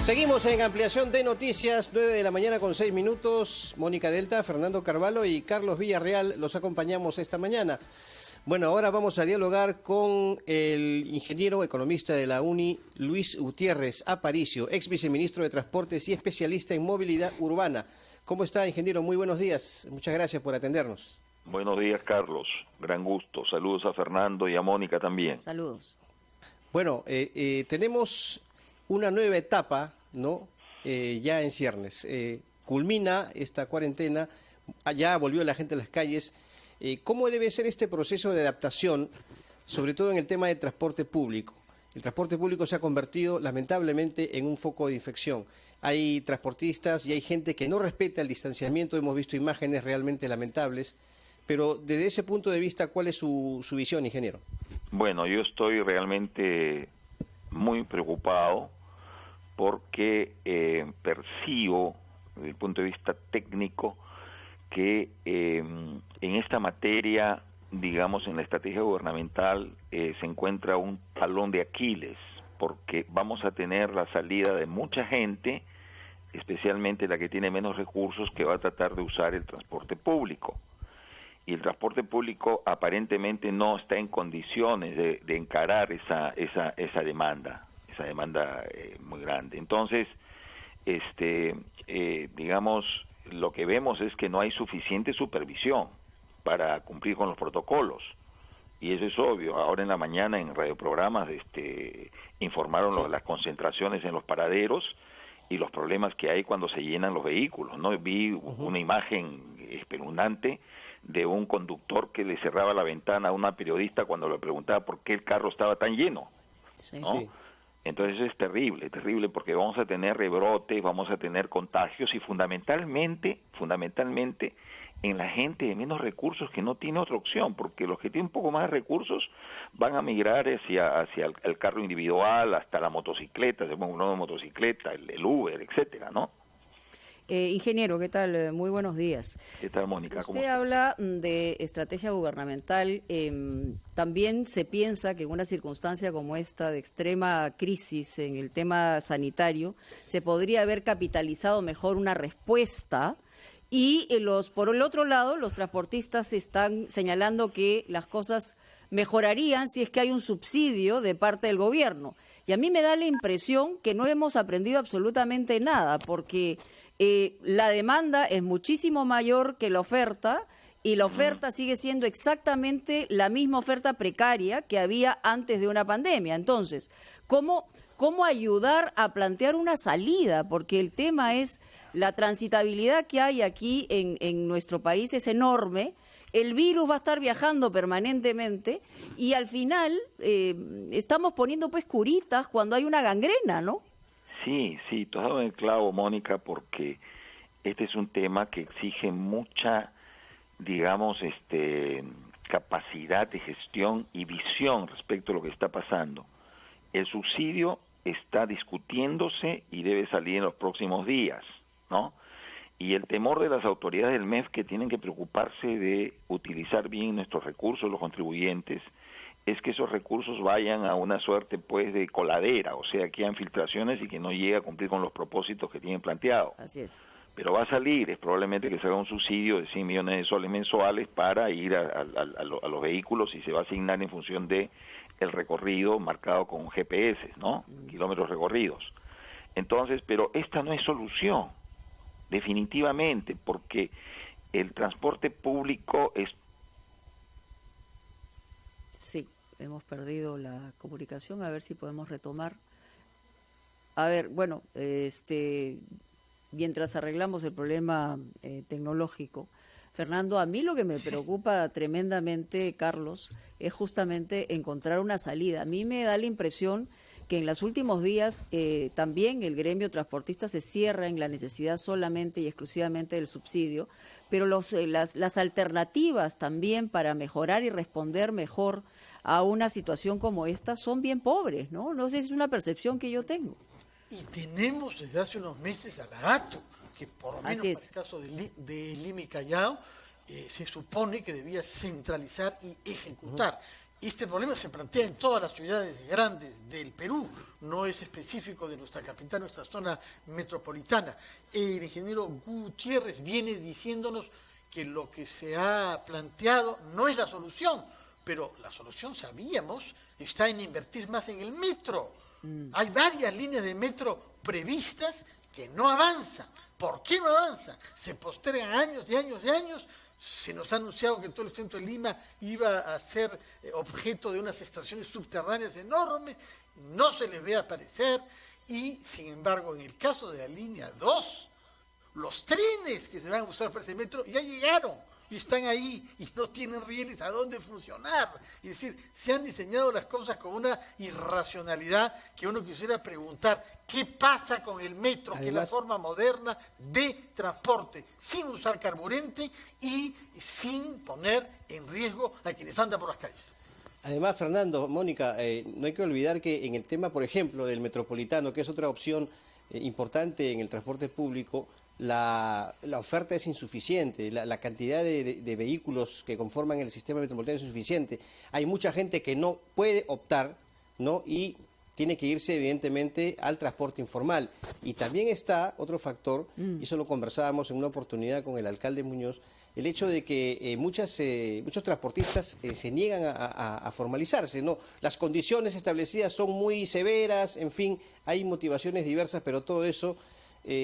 Seguimos en ampliación de noticias, 9 de la mañana con 6 minutos. Mónica Delta, Fernando Carvalho y Carlos Villarreal los acompañamos esta mañana. Bueno, ahora vamos a dialogar con el ingeniero economista de la UNI, Luis Gutiérrez Aparicio, ex viceministro de Transportes y especialista en movilidad urbana. ¿Cómo está, ingeniero? Muy buenos días. Muchas gracias por atendernos. Buenos días, Carlos. Gran gusto. Saludos a Fernando y a Mónica también. Saludos. Bueno, tenemos una nueva etapa, ¿no? Ya en ciernes. Culmina esta cuarentena, ya volvió la gente a las calles. ¿Cómo debe ser este proceso de adaptación, sobre todo en el tema de transporte público? El transporte público se ha convertido, lamentablemente, en un foco de infección. Hay transportistas y hay gente que no respeta el distanciamiento. Hemos visto imágenes realmente lamentables. Pero desde ese punto de vista, ¿cuál es su visión, ingeniero? Bueno, yo estoy realmente muy preocupado porque percibo, desde el punto de vista técnico, que en esta materia, digamos, en la estrategia gubernamental, se encuentra un talón de Aquiles, porque vamos a tener la salida de mucha gente, especialmente la que tiene menos recursos, que va a tratar de usar el transporte público. Y el transporte público aparentemente no está en condiciones de encarar esa demanda muy grande. Entonces, digamos, lo que vemos es que no hay suficiente supervisión para cumplir con los protocolos. Y eso es obvio. Ahora en la mañana en radioprogramas informaron las concentraciones en los paraderos y los problemas que hay cuando se llenan los vehículos, ¿no? Vi una imagen espeluznante de un conductor que le cerraba la ventana a una periodista cuando le preguntaba por qué el carro estaba tan lleno, ¿no? Sí. Entonces es terrible porque vamos a tener rebrotes, vamos a tener contagios y fundamentalmente en la gente de menos recursos que no tiene otra opción, porque los que tienen un poco más de recursos van a migrar hacia el carro individual, hasta la motocicleta, se ponga una motocicleta, el Uber, etcétera, ¿no? Ingeniero, ¿qué tal? Muy buenos días. ¿Qué tal, Mónica? Usted habla de estrategia gubernamental. También se piensa que en una circunstancia como esta de extrema crisis en el tema sanitario, se podría haber capitalizado mejor una respuesta. Y por el otro lado, los transportistas están señalando que las cosas mejorarían si es que hay un subsidio de parte del gobierno. Y a mí me da la impresión que no hemos aprendido absolutamente nada, porque la demanda es muchísimo mayor que la oferta, y la oferta sigue siendo exactamente la misma oferta precaria que había antes de una pandemia. Entonces, ¿cómo ayudar a plantear una salida? Porque el tema es la transitabilidad que hay aquí en nuestro país es enorme. El virus va a estar viajando permanentemente y al final estamos poniendo pues curitas cuando hay una gangrena, ¿no? Sí, tú has dado en el clavo, Mónica, porque este es un tema que exige mucha, digamos, capacidad de gestión y visión respecto a lo que está pasando. El subsidio está discutiéndose y debe salir en los próximos días, ¿no? Y el temor de las autoridades del MEF, que tienen que preocuparse de utilizar bien nuestros recursos, los contribuyentes, es que esos recursos vayan a una suerte pues de coladera, o sea, que haya filtraciones y que no llegue a cumplir con los propósitos que tienen planteado. Así es. Pero va a salir, es probablemente que se haga un subsidio de 100 millones de soles mensuales para ir a los vehículos y se va a asignar en función de el recorrido marcado con GPS, ¿no? Kilómetros recorridos. Entonces, pero esta no es solución, definitivamente, porque el transporte público es... Sí, hemos perdido la comunicación, a ver si podemos retomar. A ver, bueno, mientras arreglamos el problema tecnológico, Fernando, a mí lo que me preocupa tremendamente, Carlos, es justamente encontrar una salida. A mí me da la impresión que en los últimos días también el gremio transportista se cierra en la necesidad solamente y exclusivamente del subsidio, pero las alternativas también para mejorar y responder mejor a una situación como esta son bien pobres, ¿no? No sé si es una percepción que yo tengo. Y tenemos desde hace unos meses a Lagato, que por lo menos en el caso de Lima y Callao se supone que debía centralizar y ejecutar. Este problema se plantea en todas las ciudades grandes del Perú, no es específico de nuestra capital, nuestra zona metropolitana. El ingeniero Gutiérrez viene diciéndonos que lo que se ha planteado no es la solución, pero la solución, sabíamos, está en invertir más en el metro. Hay varias líneas de metro previstas que no avanzan. ¿Por qué no avanzan? Se postergan años y años y años. Se nos ha anunciado que todo el centro de Lima iba a ser objeto de unas estaciones subterráneas enormes, no se les ve aparecer, y sin embargo en el caso de la línea 2, los trenes que se van a usar para ese metro ya llegaron y están ahí y no tienen rieles a dónde funcionar. Es decir, se han diseñado las cosas con una irracionalidad que uno quisiera preguntar, ¿qué pasa con el metro, que es la forma moderna de transporte, sin usar carburante y sin poner en riesgo a quienes andan por las calles? Además, Fernando, Mónica, no hay que olvidar que en el tema, por ejemplo, del metropolitano, que es otra opción importante en el transporte público, la oferta es insuficiente, la cantidad de vehículos que conforman el sistema metropolitano es insuficiente. Hay mucha gente que no puede optar, ¿no? Y tiene que irse, evidentemente, al transporte informal. Y también está otro factor, y eso lo conversábamos en una oportunidad con el alcalde Muñoz, el hecho de que muchos transportistas se niegan a formalizarse, ¿no? Las condiciones establecidas son muy severas, en fin, hay motivaciones diversas, pero todo eso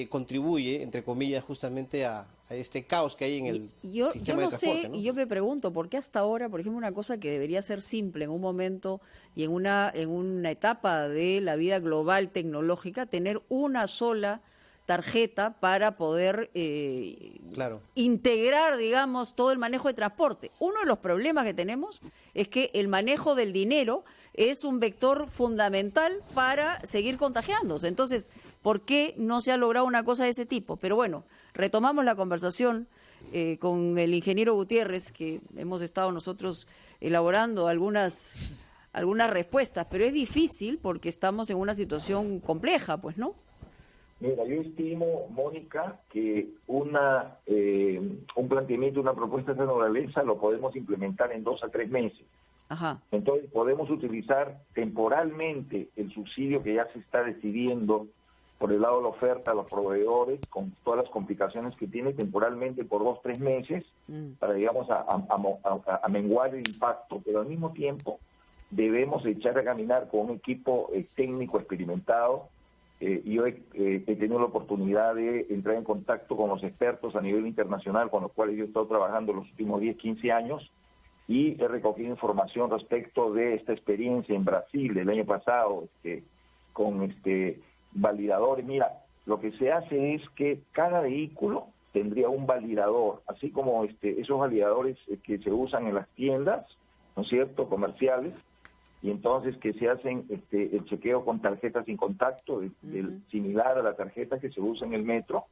contribuye, entre comillas, justamente a este caos que hay en el sistema de transporte, ¿no? Y yo me pregunto, ¿por qué hasta ahora, por ejemplo, una cosa que debería ser simple en un momento y en una etapa de la vida global tecnológica, tener una sola tarjeta para poder integrar, digamos, todo el manejo de transporte? Uno de los problemas que tenemos es que el manejo del dinero es un vector fundamental para seguir contagiándose. Entonces, ¿por qué no se ha logrado una cosa de ese tipo? Pero bueno, retomamos la conversación con el ingeniero Gutiérrez, que hemos estado nosotros elaborando algunas respuestas, pero es difícil porque estamos en una situación compleja, pues, ¿no? Mira, yo estimo, Mónica, que un planteamiento, una propuesta de esta naturaleza lo podemos implementar en 2 a 3 meses. Ajá. Entonces podemos utilizar temporalmente el subsidio que ya se está decidiendo por el lado de la oferta a los proveedores, con todas las complicaciones que tiene, temporalmente por 2 a 3 meses, para, digamos, a menguar el impacto, pero al mismo tiempo debemos echar a caminar con un equipo técnico experimentado. Yo he tenido la oportunidad de entrar en contacto con los expertos a nivel internacional, con los cuales yo he estado trabajando los últimos 10, 15 años, y he recogido información respecto de esta experiencia en Brasil del año pasado, con validadores. Mira, lo que se hace es que cada vehículo tendría un validador, así como esos validadores que se usan en las tiendas, ¿no es cierto?, comerciales, y entonces que se hacen el chequeo con tarjetas sin contacto, similar a la tarjeta que se usa en el metro.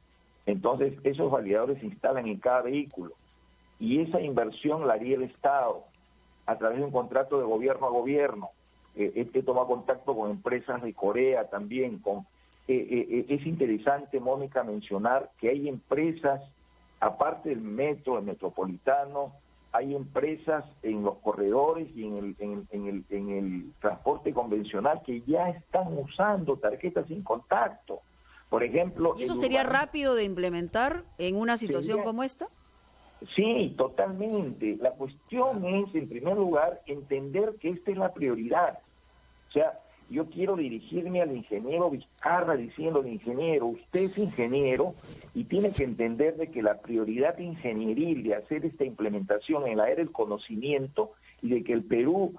Entonces esos validadores se instalan en cada vehículo, y esa inversión la haría el Estado a través de un contrato de gobierno a gobierno. He tomado contacto con empresas de Corea también. Es interesante, Mónica, mencionar que hay empresas, aparte del metro, el metropolitano, hay empresas en los corredores y en el transporte convencional que ya están usando tarjetas sin contacto. Por ejemplo... ¿Y eso sería rápido de implementar en una situación como esta? Sí, totalmente. La cuestión es, en primer lugar, entender que esta es la prioridad. O sea, yo quiero dirigirme al ingeniero Vizcarra diciéndole: ingeniero, usted es ingeniero y tiene que entender de que la prioridad ingenieril de hacer esta implementación en la era del conocimiento y de que el Perú,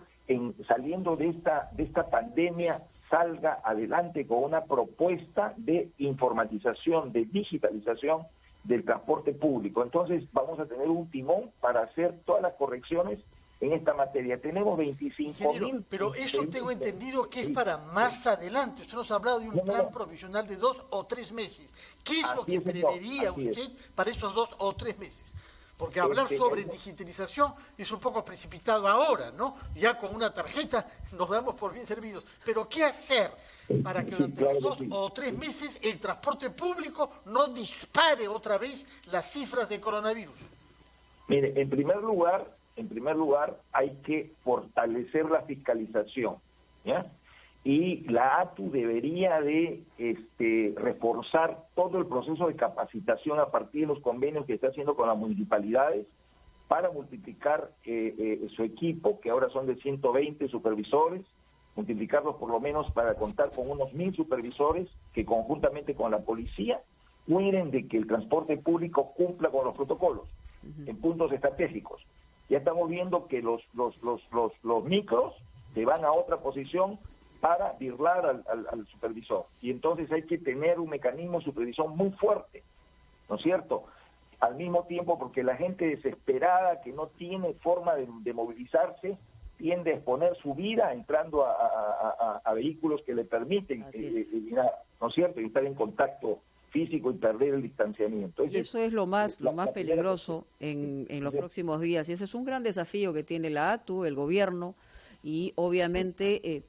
saliendo de esta pandemia, salga adelante con una propuesta de informatización, de digitalización del transporte público. Entonces vamos a tener un timón para hacer todas las correcciones en esta materia. Tenemos 25.000... Pero eso tengo entendido que es para más adelante. Usted nos ha hablado de un plan provisional de 2 o 3 meses. ¿Qué es lo que prevedería usted para esos 2 o 3 meses? Porque hablar sobre digitalización es un poco precipitado ahora, ¿no? Ya con una tarjeta nos damos por bien servidos. Pero ¿qué hacer para que durante los 2 o 3 meses el transporte público no dispare otra vez las cifras de coronavirus? Mire, en primer lugar, en primer lugar, hay que fortalecer la fiscalización, ¿ya? Y la ATU debería de reforzar todo el proceso de capacitación a partir de los convenios que está haciendo con las municipalidades para multiplicar su equipo, que ahora son de 120 supervisores, multiplicarlos por lo menos para contar con unos 1000 supervisores que conjuntamente con la policía cuiden de que el transporte público cumpla con los protocolos en puntos estratégicos. Ya estamos viendo que los micros se van a otra posición para birlar al supervisor. Y entonces hay que tener un mecanismo de supervisión muy fuerte, ¿no es cierto? Al mismo tiempo, porque la gente desesperada que no tiene forma de movilizarse tiende a exponer su vida entrando a vehículos que le permiten ¿no es cierto? Y estar en contacto físico y perder el distanciamiento. Y eso es lo más peligroso en los próximos días. Y ese es un gran desafío que tiene la ATU, el gobierno, y obviamente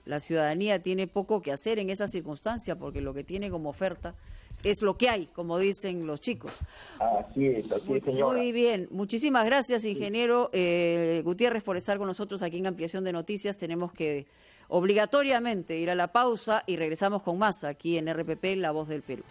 la ciudadanía tiene poco que hacer en esa circunstancia, porque lo que tiene como oferta es lo que hay, como dicen los chicos. Así es, señora. Muy bien, muchísimas gracias, ingeniero Gutiérrez, por estar con nosotros aquí en Ampliación de Noticias. Tenemos que obligatoriamente ir a la pausa y regresamos con más aquí en RPP, La Voz del Perú.